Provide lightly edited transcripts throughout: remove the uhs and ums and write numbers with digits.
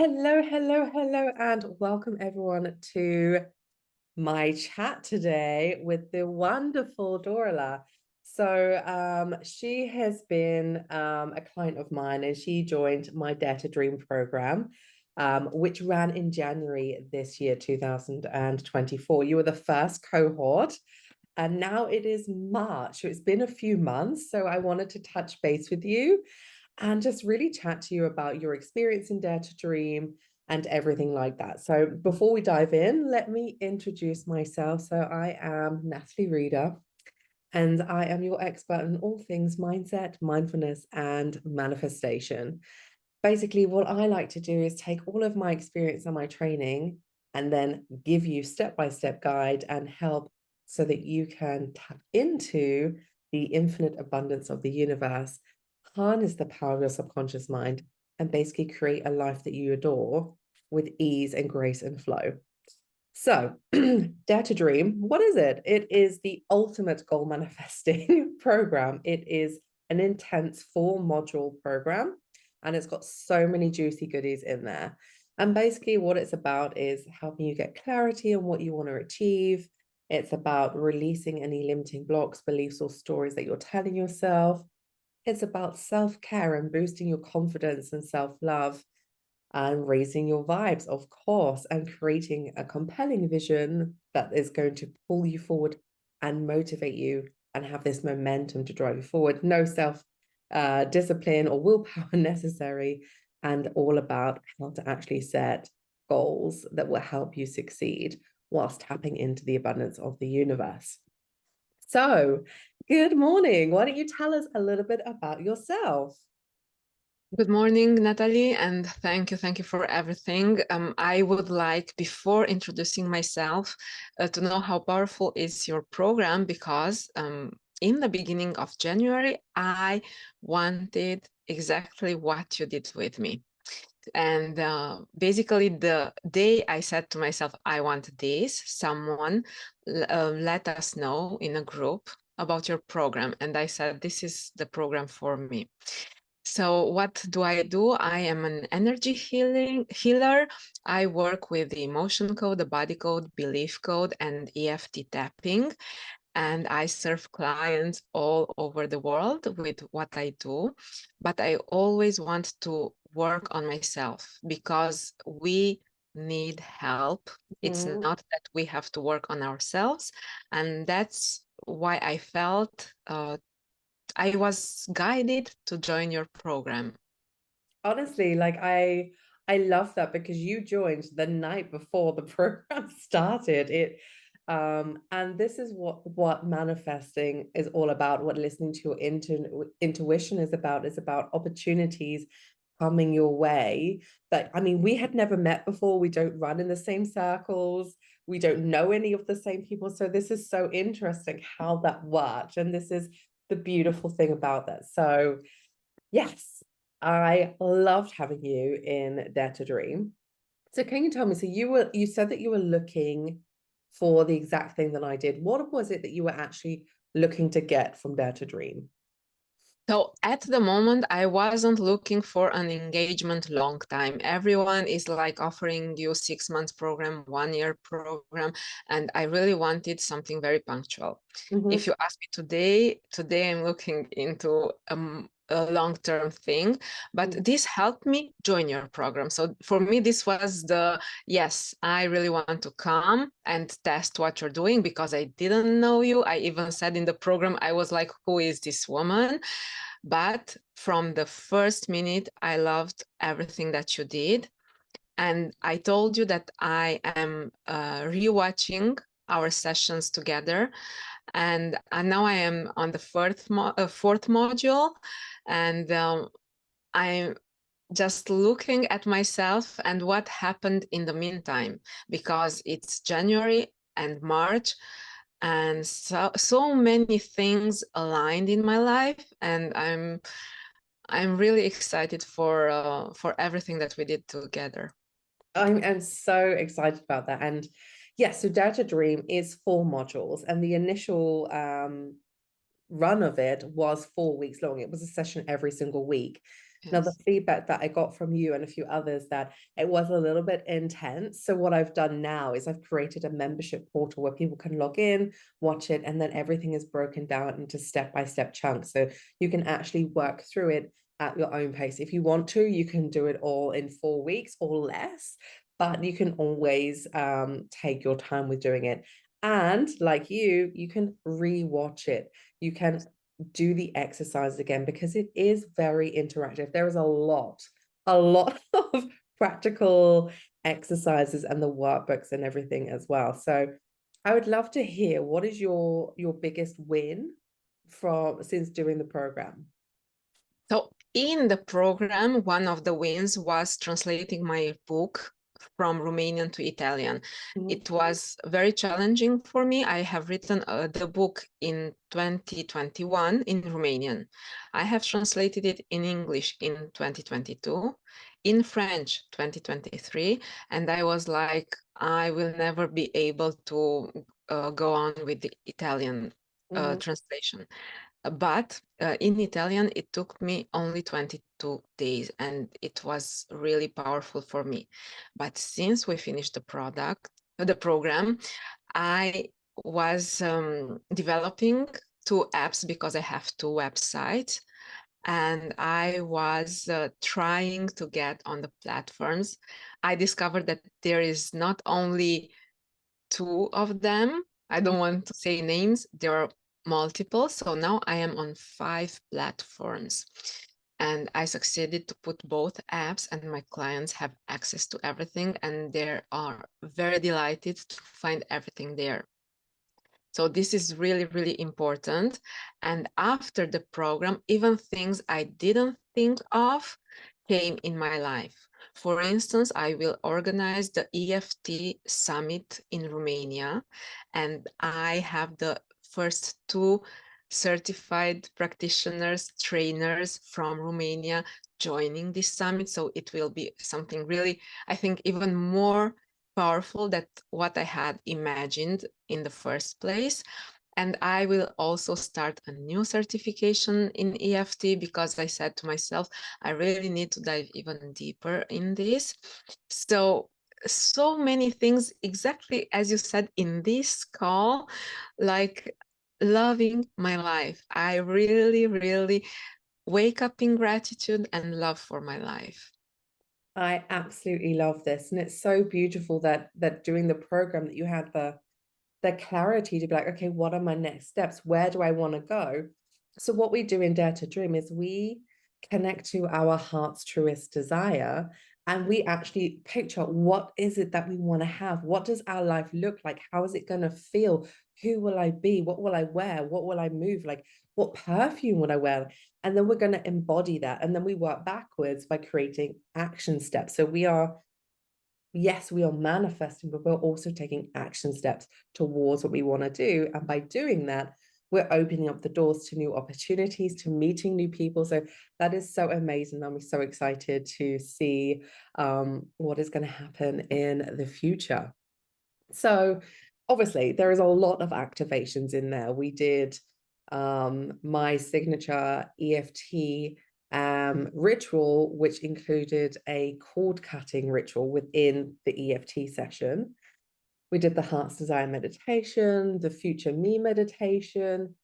Hello, hello, hello, and welcome everyone to my chat today with the wonderful Dorela. She has been a client of mine and she joined my Dare to Dream program, which ran in January this year, 2024. You were the first cohort. And now it is March. So it's been a few months. So I wanted to touch base with you and just really chat to you about your experience in Dare to Dream and everything like that. So before we dive in, let me introduce myself. So I am Natalie Reeder, and I am your expert in all things mindset, mindfulness, and manifestation. Basically, what I like to do is take all of my experience and my training and then give you step-by-step guide and help so that you can tap into the infinite abundance of the universe, harness the power of your subconscious mind, and basically create a life that you adore with ease and grace and flow. So, Dare to Dream, what is it? It is the ultimate goal manifesting program. It is an intense 4-module program, and it's got so many juicy goodies in there. And basically, what it's about is helping you get clarity on what you want to achieve. It's about releasing any limiting blocks, beliefs, or stories that you're telling yourself. It's about self-care and boosting your confidence and self-love and raising your vibes, of course, and creating a compelling vision that is going to pull you forward and motivate you and have this momentum to drive you forward. No self discipline or willpower necessary, and all about how to actually set goals that will help you succeed whilst tapping into the abundance of the universe. So, good morning. Why don't you tell us a little bit about yourself? Good morning, Natalie, and thank you for everything. I would like, before introducing myself, to know how powerful is your program, because in the beginning of January, I wanted exactly what you did with me. And basically, the day I said to myself, I want this, someone let us know in a group about your program. And I said, this is the program for me. So what do? I am an energy healer. I work with the emotion code, the body code, belief code, and EFT tapping. And I serve clients all over the world with what I do. But I always want to work on myself because we need help. It's not that we have to work on ourselves. And that's why I felt I was guided to join your program. Honestly, like I love that because you joined the night before the program started. And this is what manifesting is all about, what listening to your intuition is about opportunities coming your way. That, I mean, we had never met before, we don't run in the same circles, we don't know any of the same people, so this is so interesting how that worked, and this is the beautiful thing about that. So yes, I loved having you in Dare to Dream. So can you tell me, so you said that you were looking for the exact thing that I did. What was it that you were actually looking to get from Dare to Dream? So at the moment, I wasn't looking for an engagement long time. Everyone is like offering you 6 months program, 1 year program, and I really wanted something very punctual. If you ask me today I'm looking into a long-term thing, but this helped me join your program. So for me, this was yes, I really want to come and test what you're doing because I didn't know you. I even said in the program, I was like, who is this woman? But from the first minute, I loved everything that you did. And I told you that I am rewatching our sessions together. And now I am on the fourth module. And I'm just looking at myself and what happened in the meantime, because it's January and March. And so many things aligned in my life, and I'm really excited for everything that we did together. I'm so excited about that. And yes, so Dare to Dream is 4 modules, and the initial run of it was 4 weeks long. It was a session every single week. Now, the Yes. feedback that I got from you and a few others, that it was a little bit intense. So what I've done now is I've created a membership portal where people can log in, watch it, and then everything is broken down into step-by-step chunks. So you can actually work through it at your own pace. If you want to, you can do it all in 4 weeks or less, but you can always take your time with doing it. And like you can re-watch it. You can do the exercise again because it is very interactive. There is a lot of practical exercises and the workbooks and everything as well. So I would love to hear, what is your biggest win from since doing the program? So in the program, one of the wins was translating my book from Romanian to Italian. It was very challenging for me. I have written the book in 2021 in Romanian. I have translated it in English in 2022, in French 2023, and I was like, I will never be able to go on with the Italian translation. But in Italian, it took me only 22 days, and it was really powerful for me. But since we finished the program, I was developing 2 apps because I have 2 websites, and I was trying to get on the platforms. I discovered that there is not only 2 of them. I don't want to say names. There are multiple. So now I am on 5 platforms. And I succeeded to put both apps, and my clients have access to everything. And they are very delighted to find everything there. So this is really, really important. And after the program, even things I didn't think of came in my life. For instance, I will organize the EFT summit in Romania, and I have the first 2 certified practitioners, trainers from Romania joining this summit. So it will be something really, I think, even more powerful than what I had imagined in the first place. And I will also start a new certification in EFT because I said to myself, I really need to dive even deeper in this. So many things, exactly as you said in this call, like loving my life. I really, really wake up in gratitude and love for my life. I absolutely love this, and it's so beautiful that doing the program that you had the clarity to be like, okay, what are my next steps? Where do I want to go? So what we do in Dare to Dream is we connect to our heart's truest desire, and we actually picture, what is it that we want to have? What does our life look like? How is it going to feel? Who will I be? What will I wear? What will I move? Like, what perfume would I wear? And then we're going to embody that. And then we work backwards by creating action steps. So we are, yes, we are manifesting, but we're also taking action steps towards what we want to do. And by doing that, we're opening up the doors to new opportunities, to meeting new people. So that is so amazing. I'm so excited to see what is going to happen in the future. So obviously there is a lot of activations in there. We did my signature EFT ritual, which included a cord cutting ritual within the EFT session. We did the Heart's Desire meditation, the Future Me meditation,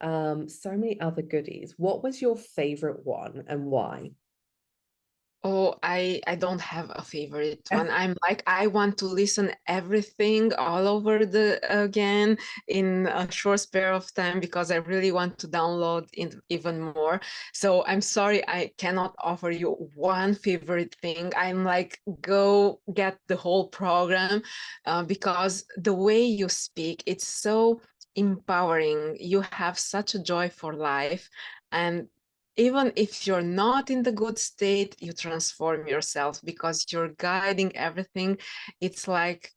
so many other goodies. What was your favorite one and why? Oh, I don't have a favorite one. I'm like, I want to listen everything all over the again in a short spare of time because I really want to download it even more. So I'm sorry, I cannot offer you one favorite thing. I'm like, go get the whole program because the way you speak, it's so empowering. You have such a joy for life, and even if you're not in the good state, you transform yourself because you're guiding everything. It's like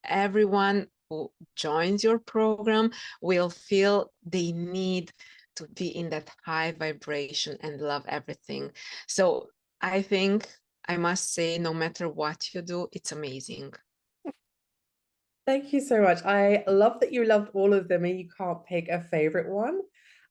everyone who joins your program will feel they need to be in that high vibration and love everything. So I think I must say, no matter what you do, it's amazing. Thank you so much. I love that you loved all of them and you can't pick a favorite one.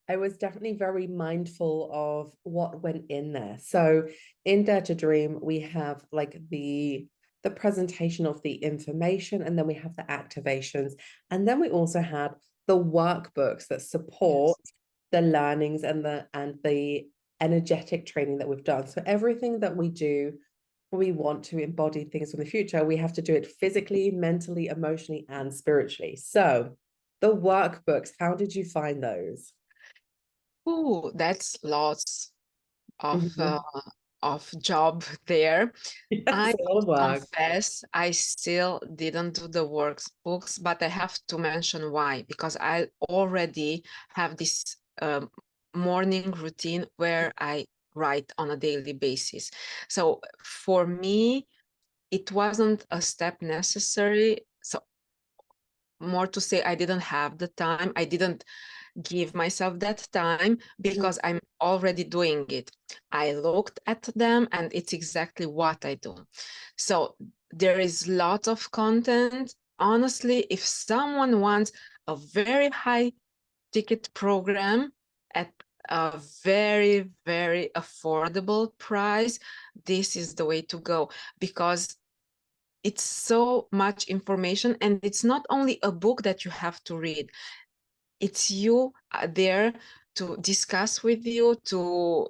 I was definitely very mindful of what went in there. So in Dare to Dream, we have like the presentation of the information, and then we have the activations, and then we also had the workbooks that support Yes. the learnings and the energetic training that we've done. So everything that we do, we want to embody things from the future, we have to do it physically, mentally, emotionally, and spiritually. So the workbooks, how did you find those? Oh, that's lots Mhm. of job there. Yes, I a lot of work. confess I still didn't do the workbooks, but I have to mention why, because I already have this morning routine where I write on a daily basis. So for me, it wasn't a step necessary. So more to say, I didn't have the time. I didn't give myself that time Mhm. because I'm already doing it. I looked at them and it's exactly what I do. So there is lots of content. Honestly, if someone wants a very high ticket program at a very, very affordable price, this is the way to go, because it's so much information, and it's not only a book that you have to read, it's you there to discuss with you, to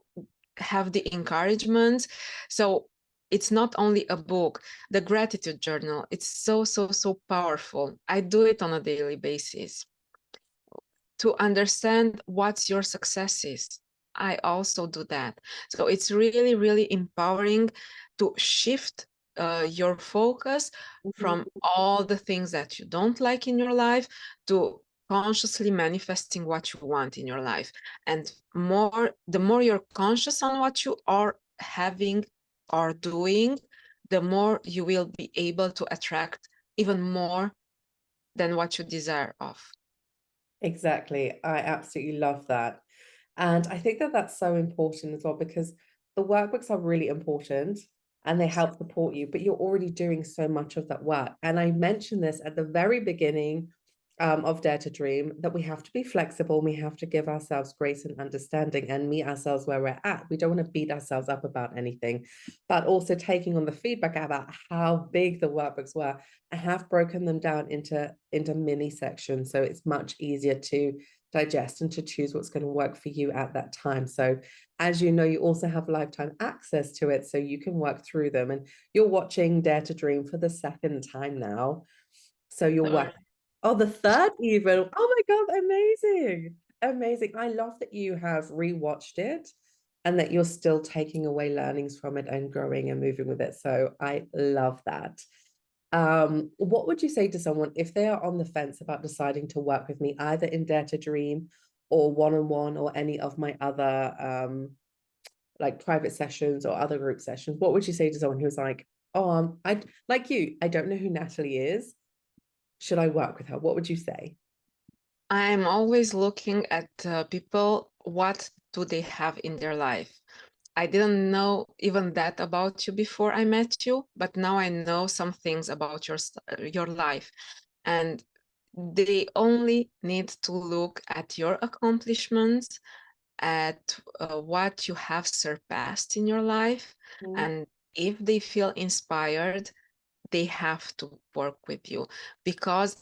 have the encouragement. So it's not only a book. The gratitude journal, it's so, so, so powerful. I do it on a daily basis to understand what's your successes. I also do that. So it's really, really empowering to shift your focus from Mhm. all the things that you don't like in your life to consciously manifesting what you want in your life. And the more you're conscious on what you are having or doing, the more you will be able to attract even more than what you desire of. Exactly. I absolutely love that. And I think that that's so important as well, because the workbooks are really important and they help support you, but you're already doing so much of that work. And I mentioned this at the very beginning of Dare to Dream, that we have to be flexible. We have to give ourselves grace and understanding and meet ourselves where we're at. We don't want to beat ourselves up about anything, but also taking on the feedback about how big the workbooks were. I have broken them down into mini sections, so it's much easier to digest and to choose what's going to work for you at that time. So as you know, you also have lifetime access to it, so you can work through them. And you're watching Dare to Dream for the second time now, so you're Third. working. Oh, the third even. Oh my God, amazing. Amazing. I love that you have rewatched it and that you're still taking away learnings from it and growing and moving with it. So I love that. What would you say to someone if they are on the fence about deciding to work with me, either in Dare to Dream or one-on-one or any of my other like private sessions or other group sessions? What would you say to someone who's like, oh, I like you, I don't know who Natalie is. Should I work with her? What would you say? I'm always looking at people, what do they have in their life? I didn't know even that about you before I met you, but now I know some things about your life. And they only need to look at your accomplishments, at what you have surpassed in your life. Mhm. And if they feel inspired, they have to work with you, because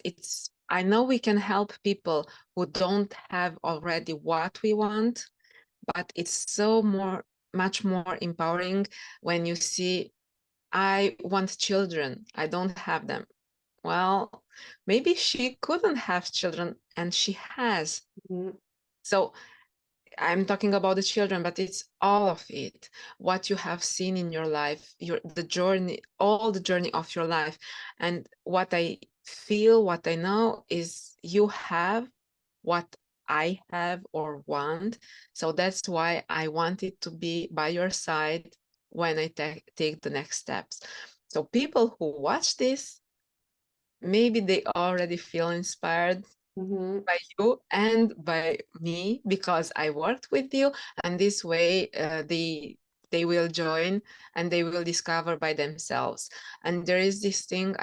I know we can help people who don't have already what we want, but it's so much more empowering when you see, I want children, I don't have them. Well, maybe she couldn't have children and she has. Mhm. So I'm talking about the children, but it's all of it. What you have seen in your life, the journey, all the journey of your life. And what I feel, what I know is you have what I have or want. So that's why I wanted to be by your side when I take the next steps. So people who watch this, maybe they already feel inspired Mhm. by you and by me because I worked with you, and this way they will join and they will discover by themselves. And there is this thing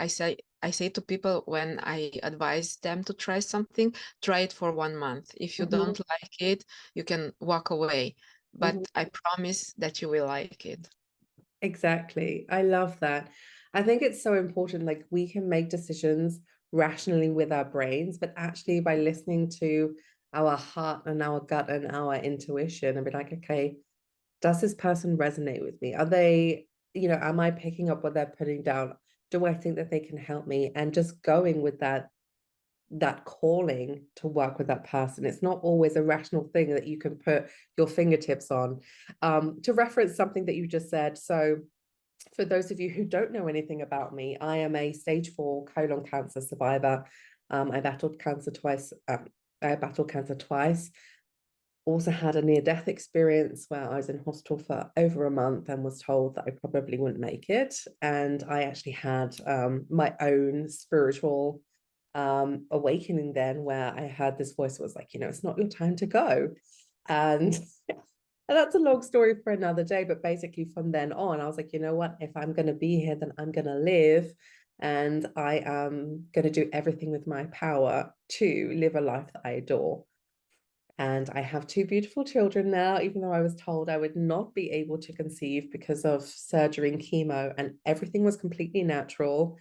I say to people when I advise them to try something, try it for 1 month. If you don't like it, you can walk away. But I promise that you will like it. Exactly. I love that. I think it's so important. Like, we can make decisions rationally with our brains, but actually by listening to our heart and our gut and our intuition and be like, okay, does this person resonate with me? Are they, am I picking up what they're putting down? Do I think that they can help me? And just going with that calling to work with that person. It's not always a rational thing that you can put your fingertips on. To reference something that you just said, so for those of you who don't know anything about me, I am a stage 4 colon cancer survivor. I battled cancer twice. I battled cancer twice. Also had a near-death experience where I was in hospital for over a month and was told that I probably wouldn't make it. And I actually had my own spiritual awakening then, where I had this voice that was like, it's not your time to go. And that's a long story for another day. But basically, from then on, I was like, you know what? If I'm going to be here, then I'm going to live. And I am going to do everything with my power to live a life that I adore. And I have 2 beautiful children now, even though I was told I would not be able to conceive because of surgery and chemo, and everything was completely natural.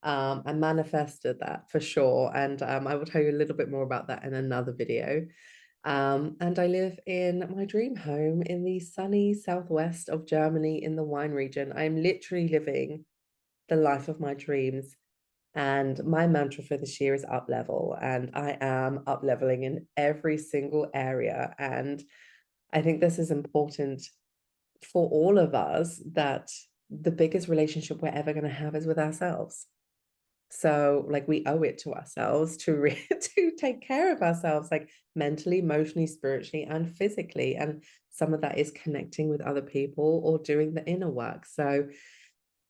I manifested that for sure. And I will tell you a little bit more about that in another video. And I live in my dream home in the sunny southwest of Germany in the wine region. I'm literally living the life of my dreams. And my mantra for this year is up level. And I am up leveling in every single area. And I think this is important for all of us, that the biggest relationship we're ever going to have is with ourselves. So like, we owe it to ourselves to to take care of ourselves, like mentally, emotionally, spiritually, and physically. And some of that is connecting with other people or doing the inner work. So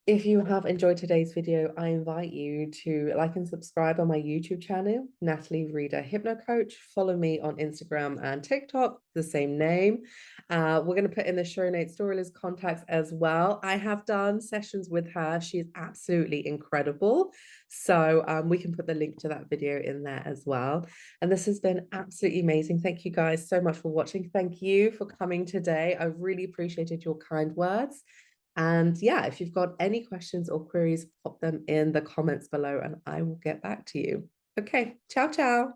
if you have enjoyed today's video, I invite you to like and subscribe on my YouTube channel, Natalie Reader Hypno Coach. Follow me on Instagram and TikTok, the same name. We're going to put in the show notes Dorela's contacts as well. I have done sessions with her. She's absolutely incredible. So we can put the link to that video in there as well. And this has been absolutely amazing. Thank you guys so much for watching. Thank you for coming today. I really appreciated your kind words. And yeah, if you've got any questions or queries, pop them in the comments below and I will get back to you. Okay, ciao, ciao.